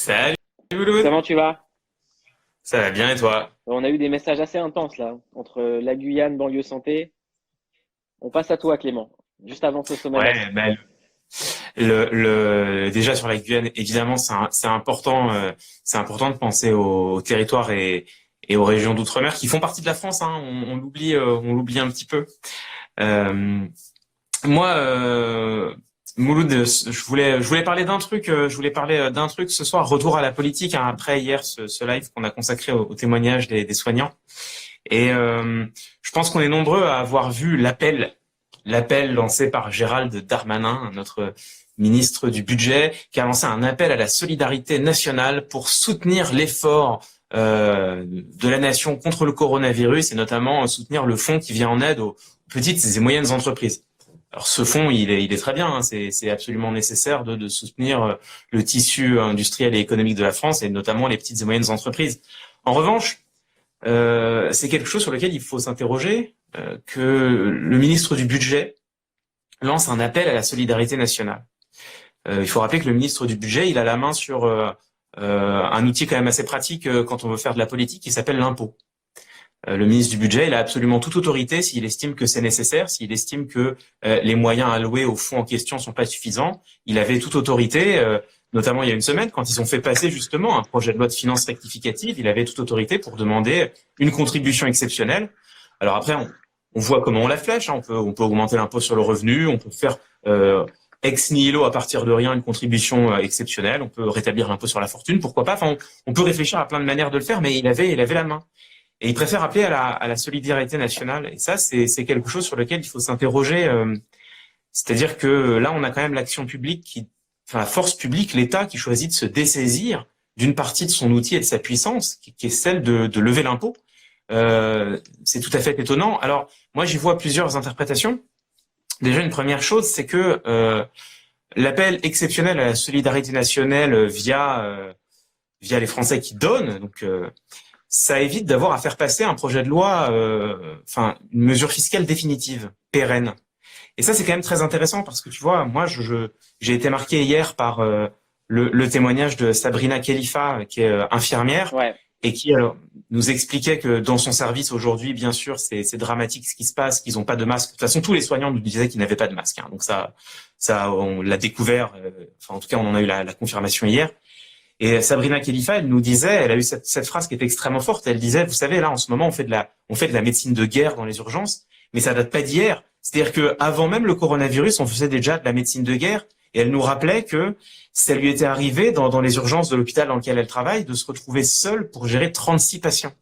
Salut Mouloud. Comment tu vas? Ça va bien et toi? On a eu des messages assez intenses là, entre la Guyane, banlieue santé. On passe à toi, Clément, juste avant ce sommet-là. Ouais, bah, déjà sur la Guyane, évidemment, c'est important de penser aux territoires et aux régions d'outre-mer qui font partie de la France. Hein, on l'oublie un petit peu. Euh, Moi, Mouloud, je voulais parler d'un truc. Je voulais parler d'un truc ce soir. Retour à la politique, hein, après hier ce live qu'on a consacré au témoignage des soignants. Et je pense qu'on est nombreux à avoir vu l'appel lancé par Gérald Darmanin, notre ministre du Budget, qui a lancé un appel à la solidarité nationale pour soutenir l'effort de la nation contre le coronavirus et notamment soutenir le fonds qui vient en aide aux petites et moyennes entreprises. Alors ce fonds, il est très bien, hein, c'est absolument nécessaire de soutenir le tissu industriel et économique de la France et notamment les petites et moyennes entreprises. En revanche, c'est quelque chose sur lequel il faut s'interroger, que le ministre du Budget lance un appel à la solidarité nationale. Il faut rappeler que le ministre du Budget, il a la main sur un outil quand même assez pratique quand on veut faire de la politique qui s'appelle l'impôt. Le ministre du Budget, il a absolument toute autorité s'il estime que c'est nécessaire, s'il estime que les moyens alloués au fonds en question sont pas suffisants. Il avait toute autorité, notamment il y a une semaine, quand ils ont fait passer justement un projet de loi de finances rectificative, il avait toute autorité pour demander une contribution exceptionnelle. Alors après, on voit comment on la flèche, hein. On peut augmenter l'impôt sur le revenu, on peut faire ex nihilo à partir de rien une contribution exceptionnelle, on peut rétablir l'impôt sur la fortune, pourquoi pas. Enfin, on peut réfléchir à plein de manières de le faire, mais il avait la main. Et il préfère appeler à la solidarité nationale. Et ça, c'est quelque chose sur lequel il faut s'interroger. C'est-à-dire que là, on a quand même l'action publique enfin la force publique, l'État qui choisit de se dessaisir d'une partie de son outil et de sa puissance, qui est celle de lever l'impôt. C'est tout à fait étonnant. Alors, moi, j'y vois plusieurs interprétations. Déjà, une première chose, c'est que l'appel exceptionnel à la solidarité nationale via les Français qui donnent, donc ça évite d'avoir à faire passer un projet de loi, une mesure fiscale définitive, pérenne. Et ça, c'est quand même très intéressant parce que tu vois, moi, j'ai été marqué hier par le témoignage de Sabrina Khalifa, qui est infirmière, Ouais, et qui alors, nous expliquait que dans son service aujourd'hui, bien sûr, c'est dramatique ce qui se passe, qu'ils n'ont pas de masque. De toute façon, tous les soignants nous disaient qu'ils n'avaient pas de masque. Hein. Donc ça, on l'a découvert. En tout cas, on en a eu la confirmation hier. Et Sabrina Khalifa, elle nous disait, elle a eu cette phrase qui est extrêmement forte. Elle disait, vous savez, là, en ce moment, on fait de la médecine de guerre dans les urgences, mais ça date pas d'hier. C'est-à-dire que avant même le coronavirus, on faisait déjà de la médecine de guerre. Et elle nous rappelait que ça lui était arrivé dans les urgences de l'hôpital dans lequel elle travaille de se retrouver seule pour gérer 36 patients.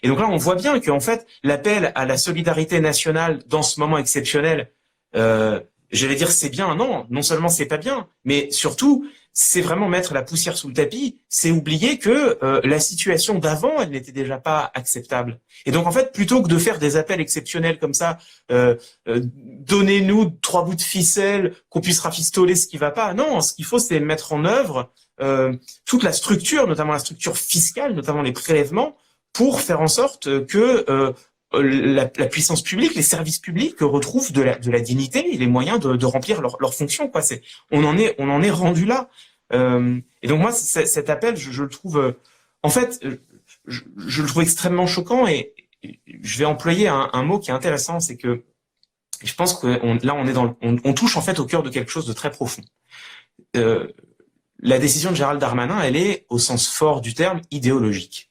Et donc là, on voit bien qu'en fait, l'appel à la solidarité nationale dans ce moment exceptionnel, j'allais dire c'est bien. Non seulement c'est pas bien, mais surtout, c'est vraiment mettre la poussière sous le tapis, c'est oublier que la situation d'avant, elle n'était déjà pas acceptable. Et donc en fait, plutôt que de faire des appels exceptionnels comme ça, donnez-nous 3 bouts de ficelle qu'on puisse rafistoler ce qui va pas. Non, ce qu'il faut, c'est mettre en œuvre toute la structure, notamment la structure fiscale, notamment les prélèvements, pour faire en sorte que la puissance publique, les services publics retrouvent de la dignité et les moyens de remplir leur fonction. Quoi. On en est rendu là. Et donc moi, cet appel, je le trouve, en fait, je le trouve extrêmement choquant et je vais employer un mot qui est intéressant, c'est que je pense que là, on touche en fait au cœur de quelque chose de très profond. Euh, la décision de Gérald Darmanin, elle est, au sens fort du terme, idéologique.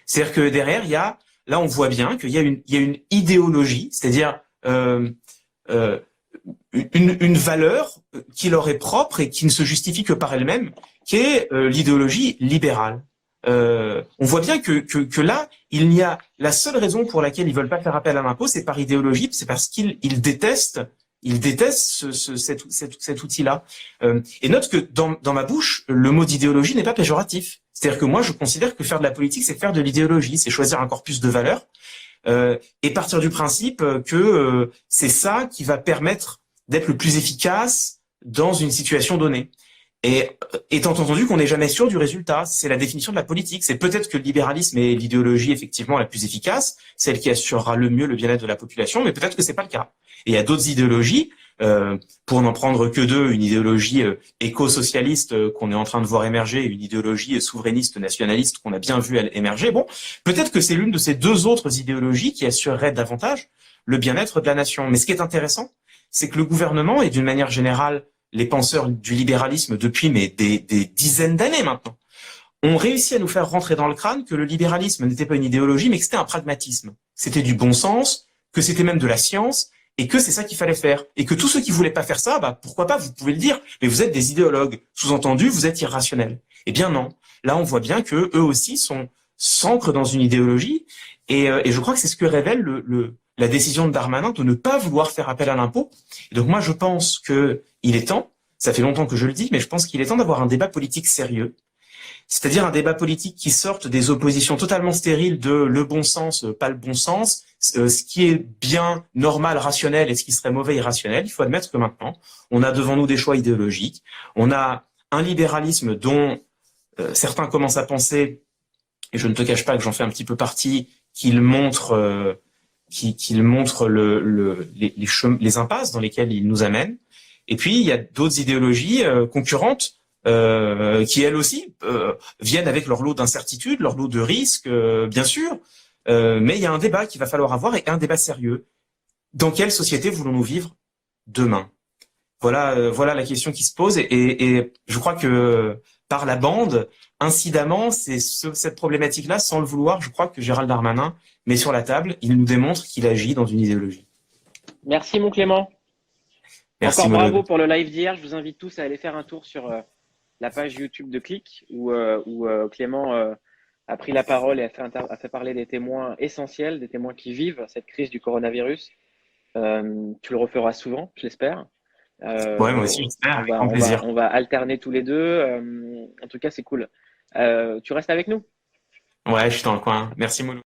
C'est-à-dire que derrière, là, on voit bien qu'il y a une idéologie, c'est-à-dire une valeur qui leur est propre et qui ne se justifie que par elle-même, qui est l'idéologie libérale. On voit bien que là, il n'y a la seule raison pour laquelle ils veulent pas faire appel à l'impôt, c'est par idéologie, c'est parce qu'ils détestent. Ils détestent cet outil-là. Et note que dans ma bouche, le mot d'idéologie n'est pas péjoratif. C'est-à-dire que moi, je considère que faire de la politique, c'est faire de l'idéologie, c'est choisir un corpus de valeurs et partir du principe que c'est ça qui va permettre d'être le plus efficace dans une situation donnée. Et étant entendu qu'on n'est jamais sûr du résultat, c'est la définition de la politique. C'est peut-être que le libéralisme est l'idéologie effectivement la plus efficace, celle qui assurera le mieux le bien-être de la population, mais peut-être que c'est pas le cas. Et il y a d'autres idéologies, pour n'en prendre que deux, une idéologie éco-socialiste qu'on est en train de voir émerger, une idéologie souverainiste nationaliste qu'on a bien vu émerger. Bon, peut-être que c'est l'une de ces deux autres idéologies qui assurerait davantage le bien-être de la nation. Mais ce qui est intéressant, c'est que le gouvernement et d'une manière générale les penseurs du libéralisme depuis des dizaines d'années maintenant ont réussi à nous faire rentrer dans le crâne que le libéralisme n'était pas une idéologie, mais que c'était un pragmatisme. C'était du bon sens, que c'était même de la science, et que c'est ça qu'il fallait faire. Et que tous ceux qui voulaient pas faire ça, bah pourquoi pas, vous pouvez le dire, mais vous êtes des idéologues. Sous-entendu, vous êtes irrationnels. Eh bien non. Là, on voit bien que eux aussi s'ancrent dans une idéologie, et je crois que c'est ce que révèle la décision de Darmanin de ne pas vouloir faire appel à l'impôt. Et donc moi, je pense que il est temps, ça fait longtemps que je le dis, mais je pense qu'il est temps d'avoir un débat politique sérieux, c'est-à-dire un débat politique qui sorte des oppositions totalement stériles de le bon sens, pas le bon sens, ce qui est bien, normal, rationnel et ce qui serait mauvais, irrationnel. Il faut admettre que maintenant, on a devant nous des choix idéologiques, on a un libéralisme dont certains commencent à penser, et je ne te cache pas que j'en fais un petit peu partie, qu'il montre les impasses dans lesquelles il nous amène. Et puis, il y a d'autres idéologies concurrentes qui elles aussi viennent avec leur lot d'incertitudes, leur lot de risques, bien sûr. Mais il y a un débat qu'il va falloir avoir et un débat sérieux. Dans quelle société voulons-nous vivre demain? Voilà la question qui se pose. Et je crois que par la bande, incidemment, c'est cette problématique-là, sans le vouloir, je crois que Gérald Darmanin met sur la table. Il nous démontre qu'il agit dans une idéologie. Merci mon Clément. Merci, Encore bravo Maud. pour le live d'hier. Je vous invite tous à aller faire un tour sur la page YouTube de Click où Clément a pris la parole et a fait parler des témoins essentiels, des témoins qui vivent cette crise du coronavirus. Tu le referas souvent, je l'espère. Ouais, moi aussi, j'espère, avec grand plaisir. On va alterner tous les deux. En tout cas, c'est cool. Tu restes avec nous? Ouais, je suis dans le coin. Merci, Maud.